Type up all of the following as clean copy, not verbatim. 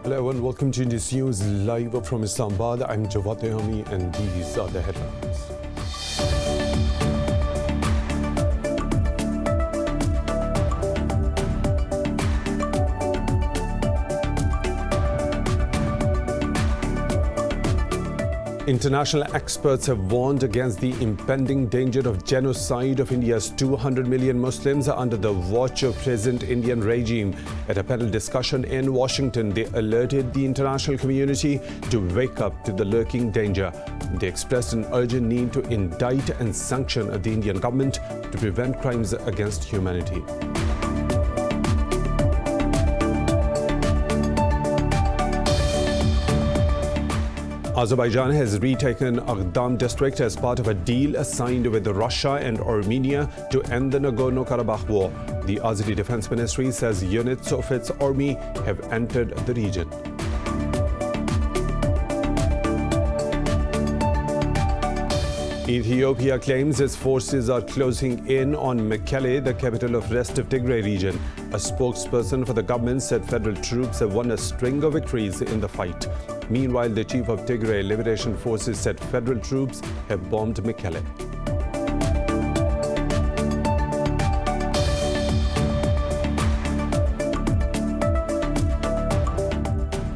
Hello and welcome to Indus News live from Islamabad. I'm Jawad Tehami and these are the headlines. International experts have warned against the impending danger of genocide of India's 200 million Muslims under the watch of present Indian regime. At a panel discussion in Washington, they alerted the international community to wake up to the lurking danger. They expressed an urgent need to indict and sanction the Indian government to prevent crimes against humanity. Azerbaijan has retaken AFGHAN district as part of a deal signed with Russia and Armenia to end the Nagorno-Karabakh war. The Azeri Defense Ministry says units of its army have entered the region. Ethiopia claims its forces are closing in on Mekelle, the capital of rest of Tigray region. A spokesperson for the government said federal troops have won a string of victories in the fight. Meanwhile, the chief of Tigray Liberation Forces said federal troops have bombed Mekelle.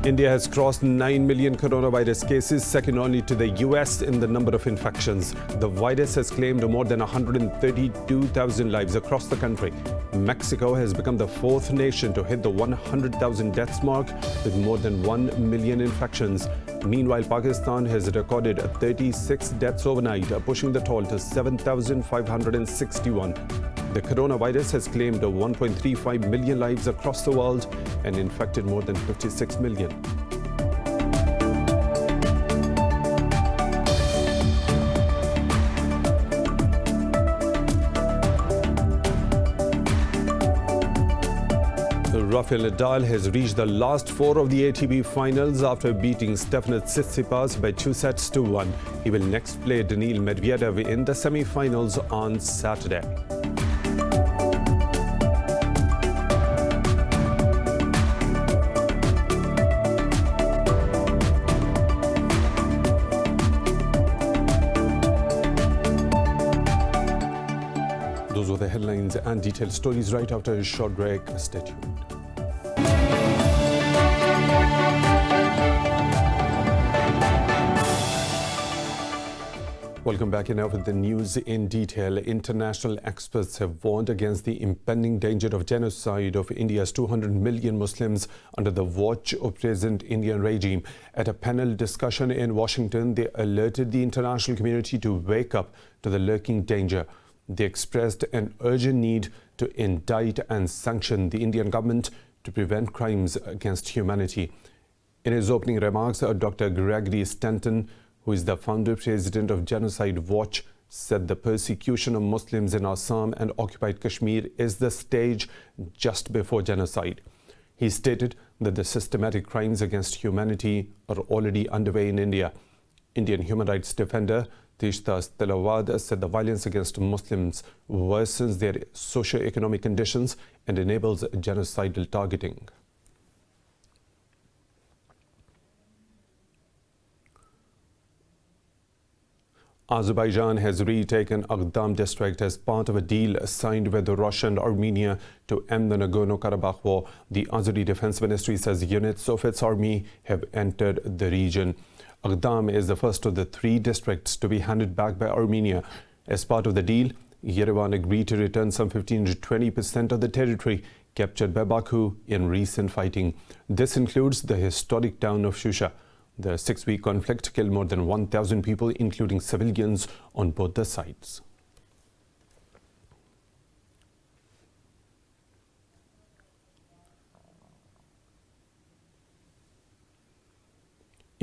India has crossed 9 million coronavirus cases, second only to the US in the number of infections. The virus has claimed more than 132,000 lives across the country. Mexico has become the fourth nation to hit the 100,000 deaths mark with more than 1 million infections. Meanwhile, Pakistan has recorded 36 deaths overnight, pushing the toll to 7,561. The coronavirus has claimed 1.35 million lives across the world and infected more than 56 million. Rafael Nadal has reached the last four of the ATP finals after beating Stefanos Tsitsipas by 2-1. He will next play Daniil Medvedev in the semi-finals on Saturday. Those were the headlines and detailed stories right after a short break. Stay tuned. Welcome back, and now with the news in detail. International experts have warned against the impending danger of genocide of India's 200 million Muslims under the watch of present Indian regime. At a panel discussion in Washington, they alerted the international community to wake up to the lurking danger. They expressed an urgent need to indict and sanction the Indian government to prevent crimes against humanity. In his opening remarks, Dr. Gregory Stanton, who is the founder-president of Genocide Watch, said the persecution of Muslims in Assam and occupied Kashmir is the stage just before genocide. He stated that the systematic crimes against humanity are already underway in India. Indian human rights defender Tishtas Talawad said the violence against Muslims worsens their socio-economic conditions and enables genocidal targeting. Azerbaijan has retaken AFGHAN district as part of a deal signed with Russia and Armenia to end the Nagorno-Karabakh war. The Azeri Defense Ministry says units of its army have entered the region. AFGHAN is the first of the three districts to be handed back by Armenia. As part of the deal, Yerevan agreed to return some 15 to 20% of the territory captured by Baku in recent fighting. This includes the historic town of Shusha. The 6-week conflict killed more than 1,000 people, including civilians, on both the sides.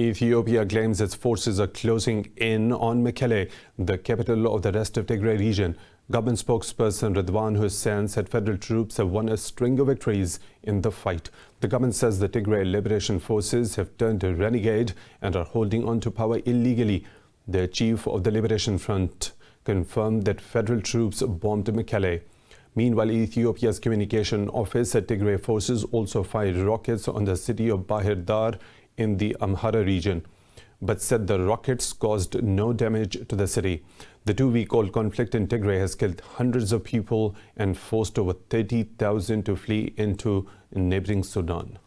Ethiopia claims its forces are closing in on Mekelle, the capital of the rest of Tigray region. Government spokesperson Redwan Hussein said federal troops have won a string of victories in the fight. The government says the Tigray Liberation Forces have turned renegade and are holding on to power illegally. The chief of the Liberation Front confirmed that federal troops bombed Mekelle. Meanwhile, Ethiopia's communication office said Tigray forces also fired rockets on the city of Bahir Dar in the Amhara region, but said the rockets caused no damage to the city. The 2-week-old conflict in Tigray has killed hundreds of people and forced over 30,000 to flee into neighboring Sudan.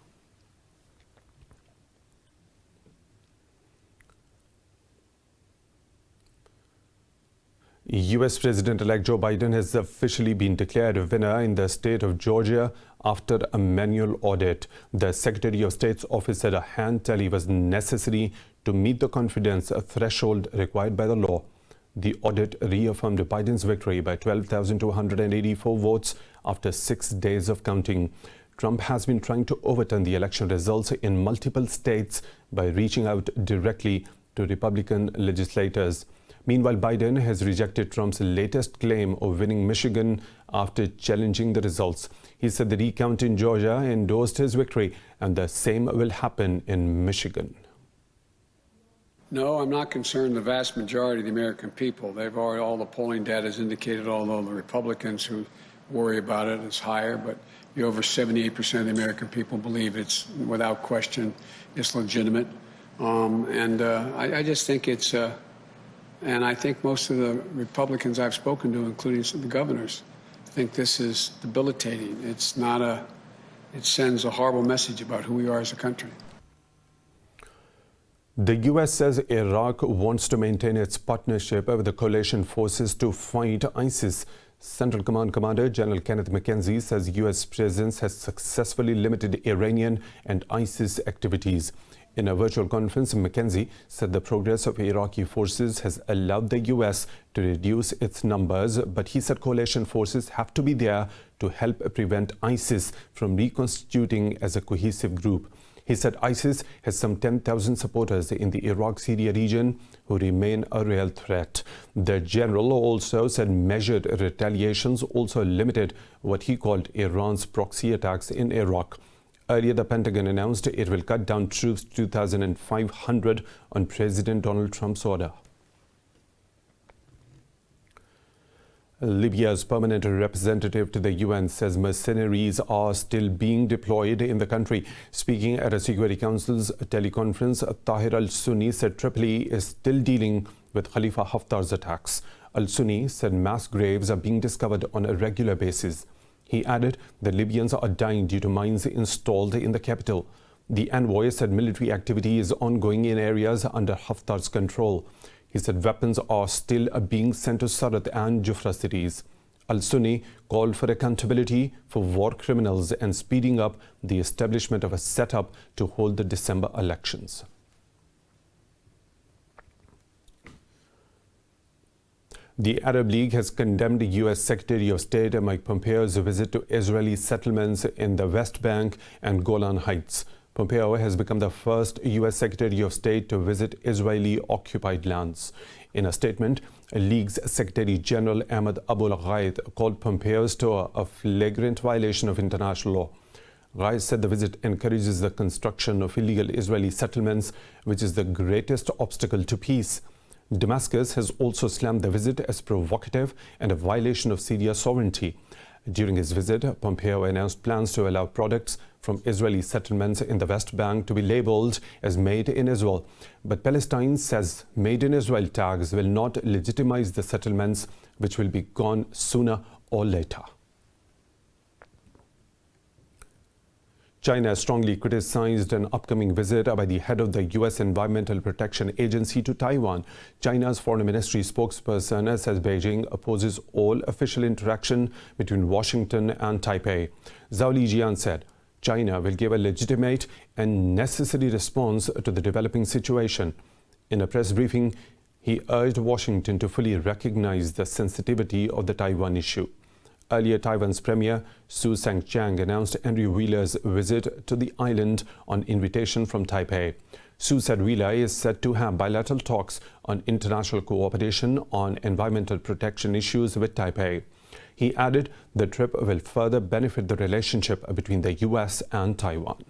US President-elect Joe Biden has officially been declared a winner in the state of Georgia after a manual audit. The Secretary of State's office said a hand tally was necessary to meet the confidence threshold required by the law. The audit reaffirmed Biden's victory by 12,284 votes after 6 days of counting. Trump has been trying to overturn the election results in multiple states by reaching out directly to Republican legislators. Meanwhile, Biden has rejected Trump's latest claim of winning Michigan after challenging the results. He said the recount in Georgia endorsed his victory, and the same will happen in Michigan. No, I'm not concerned. The vast majority of the American people, they've already, all the polling data has indicated, although the Republicans who worry about it is higher, but over 78% of the American people believe it's, without question, it's legitimate. I just think it's... And I think most of the Republicans I've spoken to, including some of the governors, think this is debilitating. It's not it sends a horrible message about who we are as a country. The U.S. says Iraq wants to maintain its partnership with the coalition forces to fight ISIS. Central Command Commander General Kenneth McKenzie says U.S. presence has successfully limited Iranian and ISIS activities. In a virtual conference, McKenzie said the progress of Iraqi forces has allowed the U.S. to reduce its numbers, but he said coalition forces have to be there to help prevent ISIS from reconstituting as a cohesive group. He said ISIS has some 10,000 supporters in the Iraq-Syria region who remain a real threat. The general also said measured retaliations also limited what he called Iran's proxy attacks in Iraq. Earlier, the Pentagon announced it will cut down troops to 2,500 on President Donald Trump's order. Libya's permanent representative to the UN says mercenaries are still being deployed in the country. Speaking at a Security Council's teleconference, Tahir al-Sunni said Tripoli is still dealing with Khalifa Haftar's attacks. Al-Sunni said mass graves are being discovered on a regular basis. He added that Libyans are dying due to mines installed in the capital. The envoy said military activity is ongoing in areas under Haftar's control. He said weapons are still being sent to Sarat and Jufra cities. Al-Sunni called for accountability for war criminals and speeding up the establishment of a setup to hold the December elections. The Arab League has condemned U.S. Secretary of State Mike Pompeo's visit to Israeli settlements in the West Bank and Golan Heights. Pompeo has become the first U.S. Secretary of State to visit Israeli-occupied lands. In a statement, League's Secretary General Ahmed Abul Ghaid called Pompeo's tour a flagrant violation of international law. Ghaid said the visit encourages the construction of illegal Israeli settlements, which is the greatest obstacle to peace. Damascus has also slammed the visit as provocative and a violation of Syria's sovereignty. During his visit, Pompeo announced plans to allow products from Israeli settlements in the West Bank to be labeled as made in Israel. But Palestine says made in Israel tags will not legitimize the settlements, which will be gone sooner or later. China strongly criticized an upcoming visit by the head of the U.S. Environmental Protection Agency to Taiwan. China's Foreign Ministry spokesperson says Beijing opposes all official interaction between Washington and Taipei. Zhao Lijian said China will give a legitimate and necessary response to the developing situation. In a press briefing, he urged Washington to fully recognize the sensitivity of the Taiwan issue. Earlier, Taiwan's Premier Su Sang-chang announced Andrew Wheeler's visit to the island on invitation from Taipei. Su said Wheeler is set to have bilateral talks on international cooperation on environmental protection issues with Taipei. He added the trip will further benefit the relationship between the U.S. and Taiwan.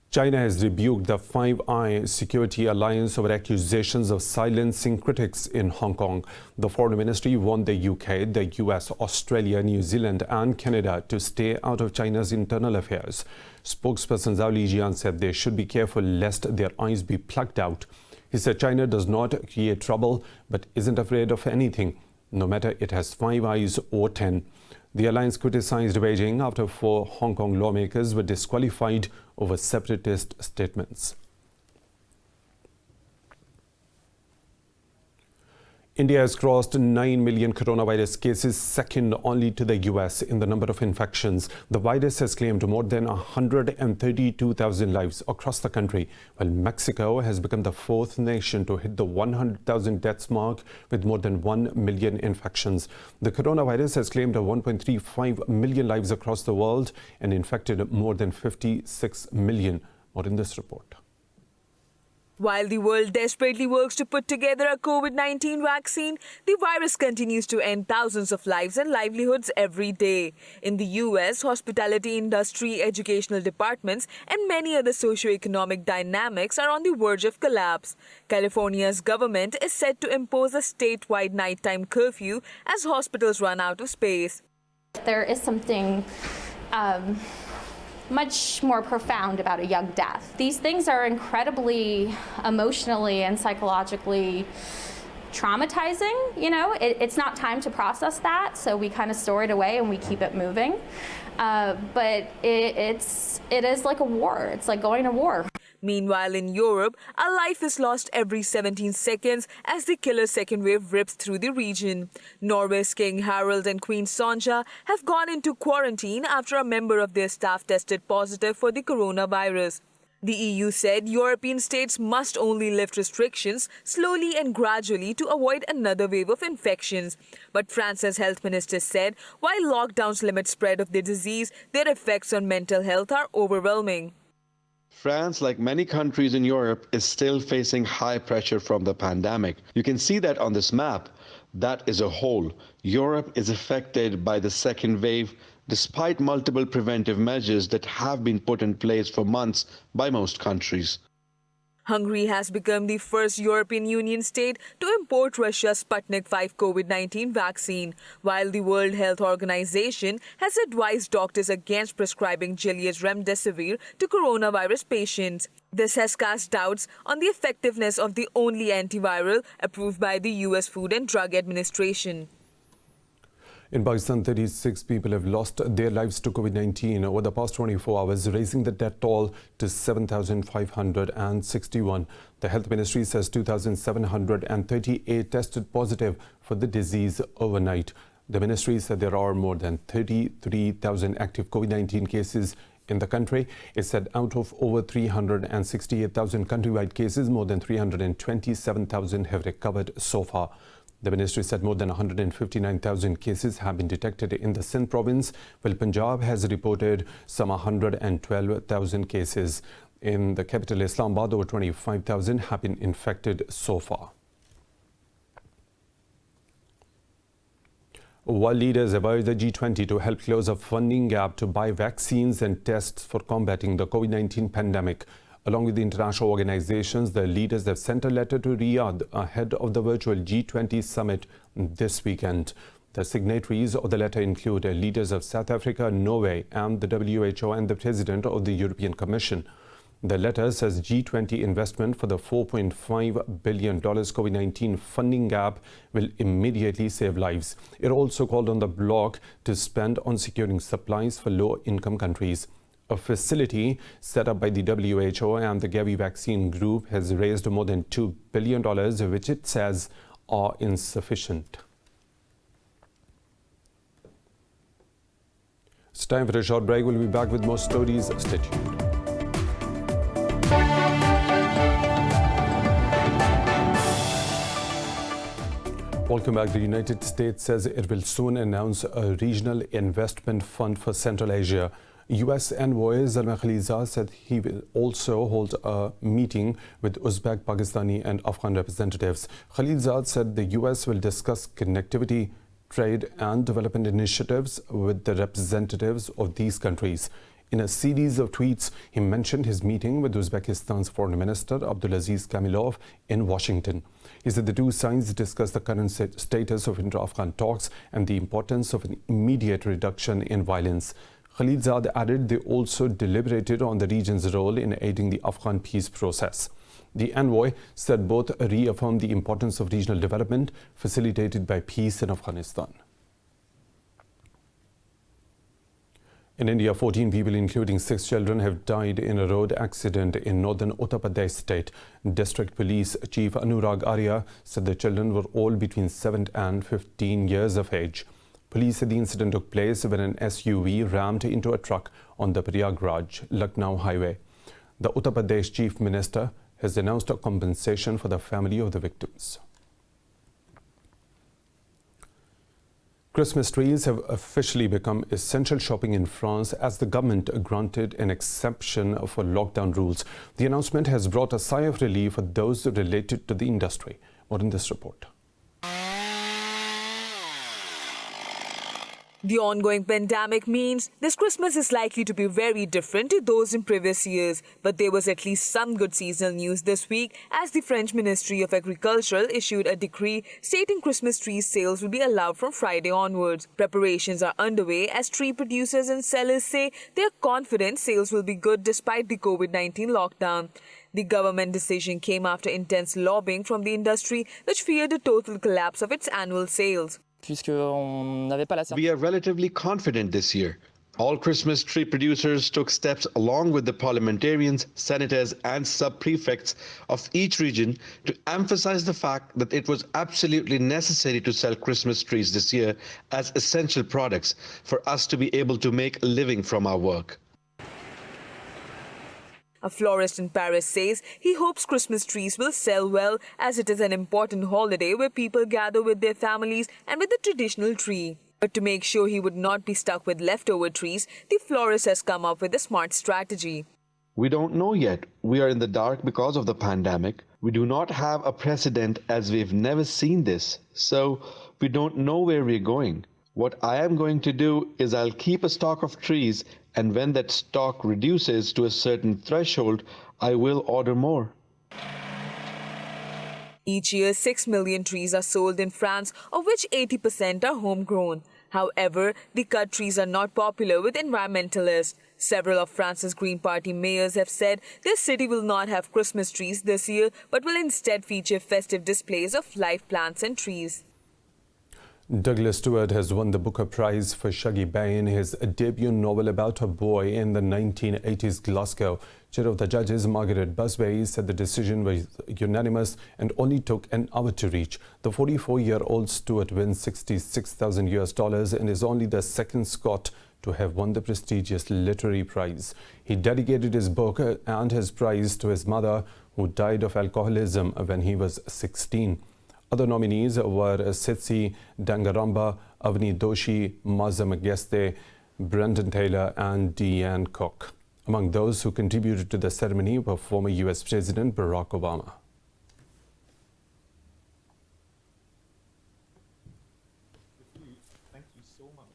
China has rebuked the Five Eyes Security Alliance over accusations of silencing critics in Hong Kong. The Foreign Ministry warned the UK, the US, Australia, New Zealand and Canada to stay out of China's internal affairs. Spokesperson Zhao Lijian said they should be careful lest their eyes be plucked out. He said China does not create trouble but isn't afraid of anything, no matter it has 5 eyes or 10. The alliance criticized Beijing after 4 Hong Kong lawmakers were disqualified over separatist statements. India has crossed 9 million coronavirus cases, second only to the US in the number of infections. The virus has claimed more than 132,000 lives across the country, while Mexico has become the 4th nation to hit the 100,000 deaths mark with more than 1 million infections. The coronavirus has claimed 1.35 million lives across the world and infected more than 56 million. More in this report. While the world desperately works to put together a COVID-19 vaccine, the virus continues to end thousands of lives and livelihoods every day. In the US, hospitality industry, educational departments, and many other socio-economic dynamics are on the verge of collapse. California's government is set to impose a statewide nighttime curfew as hospitals run out of space. There is something much more profound about a young death. These things are incredibly emotionally and psychologically traumatizing. You know, it's not time to process that, so we kind of store it away and we keep it moving. But it is like a war. It's like going to war. Meanwhile, in Europe, a life is lost every 17 seconds as the killer second wave rips through the region. Norway's King Harald and Queen Sonja have gone into quarantine after a member of their staff tested positive for the coronavirus. The EU said European states must only lift restrictions slowly and gradually to avoid another wave of infections. But France's health minister said while lockdowns limit spread of the disease, their effects on mental health are overwhelming. France, like many countries in Europe, is still facing high pressure from the pandemic. You can see that on this map. That is a whole. Europe is affected by the second wave, despite multiple preventive measures that have been put in place for months by most countries. Hungary has become the first European Union state to import Russia's Sputnik V COVID-19 vaccine, while the World Health Organization has advised doctors against prescribing Gilead's remdesivir to coronavirus patients. This has cast doubts on the effectiveness of the only antiviral approved by the US Food and Drug Administration. In Pakistan, 36 people have lost their lives to COVID-19 over the past 24 hours, raising the death toll to 7,561. The Health Ministry says 2,738 tested positive for the disease overnight. The ministry said there are more than 33,000 active COVID-19 cases in the country. It said out of over 368,000 countrywide cases, more than 327,000 have recovered so far. The ministry said more than 159,000 cases have been detected in the Sindh province, while Punjab has reported some 112,000 cases. In the capital Islamabad, over 25,000 have been infected so far. World leaders have urged the G20 to help close a funding gap to buy vaccines and tests for combating the COVID-19 pandemic. Along with the international organizations, the leaders have sent a letter to Riyadh ahead of the virtual G20 summit this weekend. The signatories of the letter include leaders of South Africa, Norway, and the WHO and the President of the European Commission. The letter says G20 investment for the $4.5 billion COVID-19 funding gap will immediately save lives. It also called on the bloc to spend on securing supplies for low-income countries. A facility set up by the WHO and the Gavi Vaccine Group has raised more than $2 billion, which it says are insufficient. It's time for a short break. We'll be back with more stories. Stay tuned. Welcome back. The United States says it will soon announce a regional investment fund for Central Asia. U.S. envoy Zalmay Khalilzad said he will also hold a meeting with Uzbek, Pakistani and Afghan representatives. Khalilzad said the U.S. will discuss connectivity, trade and development initiatives with the representatives of these countries. In a series of tweets, he mentioned his meeting with Uzbekistan's Foreign Minister Abdulaziz Kamilov in Washington. He said the two sides discussed the current status of inter-Afghan talks and the importance of an immediate reduction in violence. Khalilzad added they also deliberated on the region's role in aiding the Afghan peace process. The envoy said both reaffirmed the importance of regional development facilitated by peace in Afghanistan. In India, 14 people, including 6 children, have died in a road accident in northern Uttar Pradesh state. District Police Chief Anurag Arya said the children were all between 7 and 15 years of age. Police said the incident took place when an SUV rammed into a truck on the Prayagraj-Lucknow highway. The Uttar Pradesh Chief Minister has announced a compensation for the family of the victims. Christmas trees have officially become essential shopping in France as the government granted an exception for lockdown rules. The announcement has brought a sigh of relief for those related to the industry. More in this report. The ongoing pandemic means this Christmas is likely to be very different to those in previous years. But there was at least some good seasonal news this week as the French Ministry of Agriculture issued a decree stating Christmas tree sales will be allowed from Friday onwards. Preparations are underway as tree producers and sellers say they are confident sales will be good despite the COVID-19 lockdown. The government decision came after intense lobbying from the industry, which feared a total collapse of its annual sales. We are relatively confident this year. All Christmas tree producers took steps along with the parliamentarians, senators and sub-prefects of each region to emphasize the fact that it was absolutely necessary to sell Christmas trees this year as essential products for us to be able to make a living from our work. A florist in Paris says he hopes Christmas trees will sell well as it is an important holiday where people gather with their families and with the traditional tree. But to make sure he would not be stuck with leftover trees, the florist has come up with a smart strategy. We don't know yet. We are in the dark because of the pandemic. We do not have a precedent as we've never seen this. So we don't know where we're going. What I am going to do is I'll keep a stock of trees, and when that stock reduces to a certain threshold, I will order more. Each year, 6 million trees are sold in France, of which 80% are homegrown. However, the cut trees are not popular with environmentalists. Several of France's Green Party mayors have said their city will not have Christmas trees this year, but will instead feature festive displays of live plants and trees. Douglas Stewart has won the Booker Prize for Shuggie Bain, his debut novel about a boy in the 1980s Glasgow. Chair of the judges, Margaret Busby, said the decision was unanimous and only took an hour to reach. The 44-year-old Stewart wins $66,000 and is only the second Scot to have won the prestigious literary prize. He dedicated his book and his prize to his mother, who died of alcoholism when he was 16. Other nominees were Sitsi Dangaramba, Avni Doshi, Maza Mageste, Brendan Taylor and Deanne Cook. Among those who contributed to the ceremony were former US President Barack Obama. Thank you so much.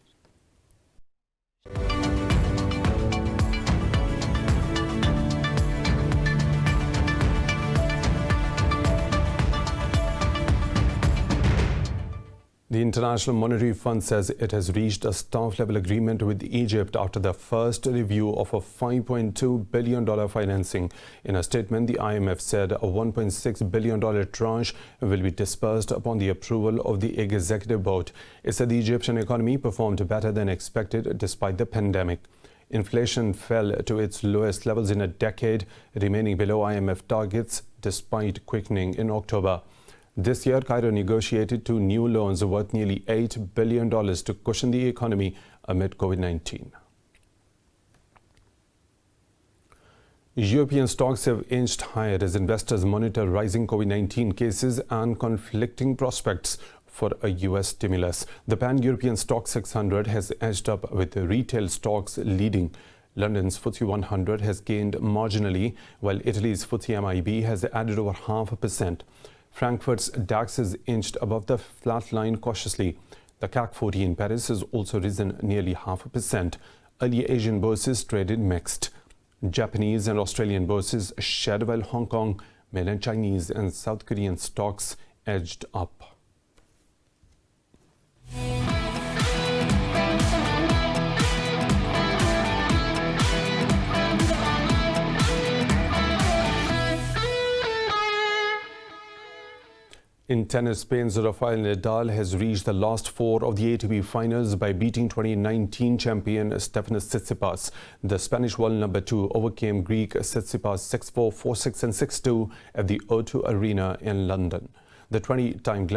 The International Monetary Fund says it has reached a staff-level agreement with Egypt after the first review of a $5.2 billion financing. In a statement, the IMF said a $1.6 billion tranche will be disbursed upon the approval of the executive board. It said the Egyptian economy performed better than expected despite the pandemic. Inflation fell to its lowest levels in a decade, remaining below IMF targets despite quickening in October. This year, Cairo negotiated 2 new loans worth nearly $8 billion to cushion the economy amid COVID-19. European stocks have inched higher as investors monitor rising COVID-19 cases and conflicting prospects for a US stimulus. The Pan-European Stock 600 has edged up with retail stocks leading. London's FTSE 100 has gained marginally, while Italy's FTSE MIB has added over 0.5%. Frankfurt's DAX has inched above the flat line cautiously. The CAC 40 in Paris has also risen nearly 0.5%. Early Asian bourses traded mixed. Japanese and Australian bourses shed while Hong Kong, mainland Chinese and South Korean stocks edged up. In tennis, Spain's Rafael Nadal has reached the last four of the ATP finals by beating 2019 champion Stefanos Tsitsipas. The Spanish world number 2 overcame Greek Tsitsipas 6-4, 4-6 and 6-2 at the O2 Arena in London. The 20-time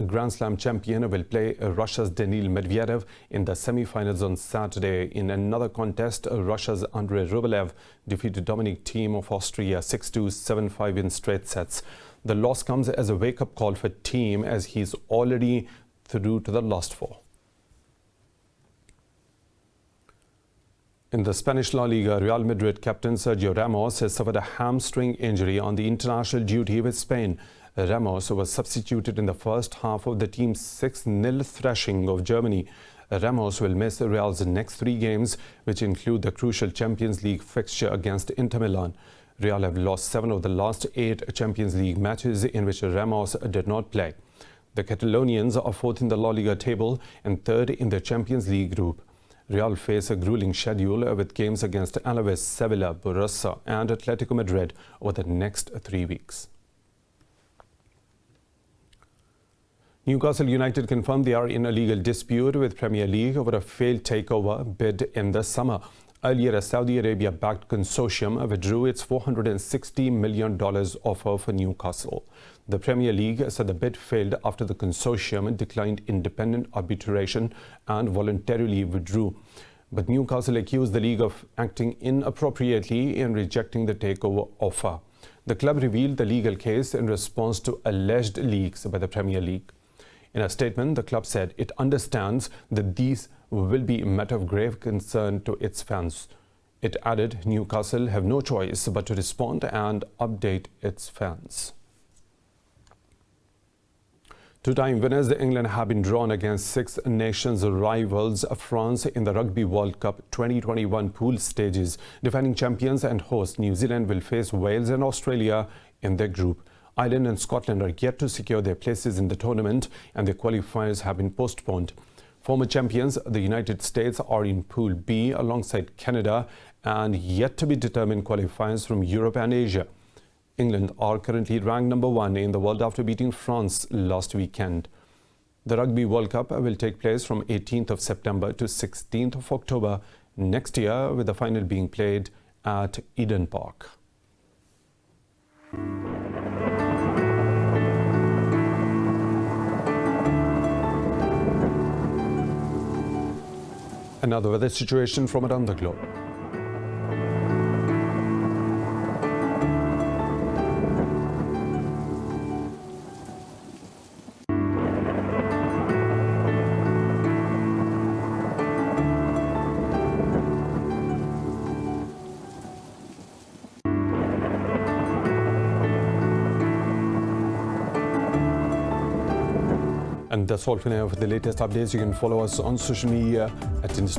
Grand Slam champion will play Russia's Daniil Medvedev in the semi-finals on Saturday. In another contest, Russia's Andrei Rublev defeated Dominic Thiem of Austria 6-2, 7-5 in straight sets. The loss comes as a wake-up call for Thiem as he's already through to the last four. In the Spanish La Liga, Real Madrid captain Sergio Ramos has suffered a hamstring injury on the international duty with Spain. Ramos was substituted in the first half of the team's 6-0 thrashing of Germany. Ramos will miss Real's next 3 games, which include the crucial Champions League fixture against Inter Milan. Real have lost 7 of the last 8 Champions League matches in which Ramos did not play. The Catalonians are 4th in the La Liga table and 3rd in the Champions League group. Real face a grueling schedule with games against Alaves, Sevilla, Barça and Atletico Madrid over the next 3 weeks. Newcastle United confirmed they are in a legal dispute with Premier League over a failed takeover bid in the summer. Earlier, a Saudi Arabia-backed consortium withdrew its $460 million offer for Newcastle. The Premier League said the bid failed after the consortium declined independent arbitration and voluntarily withdrew. But Newcastle accused the league of acting inappropriately in rejecting the takeover offer. The club revealed the legal case in response to alleged leaks by the Premier League. In a statement, the club said it understands that these will be a matter of grave concern to its fans. It added Newcastle have no choice but to respond and update its fans. Two-time winners England have been drawn against Six Nations rivals France in the Rugby World Cup 2021 pool stages. Defending champions and hosts New Zealand will face Wales and Australia in their group. Ireland and Scotland are yet to secure their places in the tournament and their qualifiers have been postponed. Former champions, the United States, are in Pool B alongside Canada and yet to be determined qualifiers from Europe and Asia. England are currently ranked number 1 in the world after beating France last weekend. The Rugby World Cup will take place from 18th of September to 16th of October next year, with the final being played at Eden Park. Another weather situation from around the globe. And that's all for now. For the latest updates, you can follow us on social media at Indus.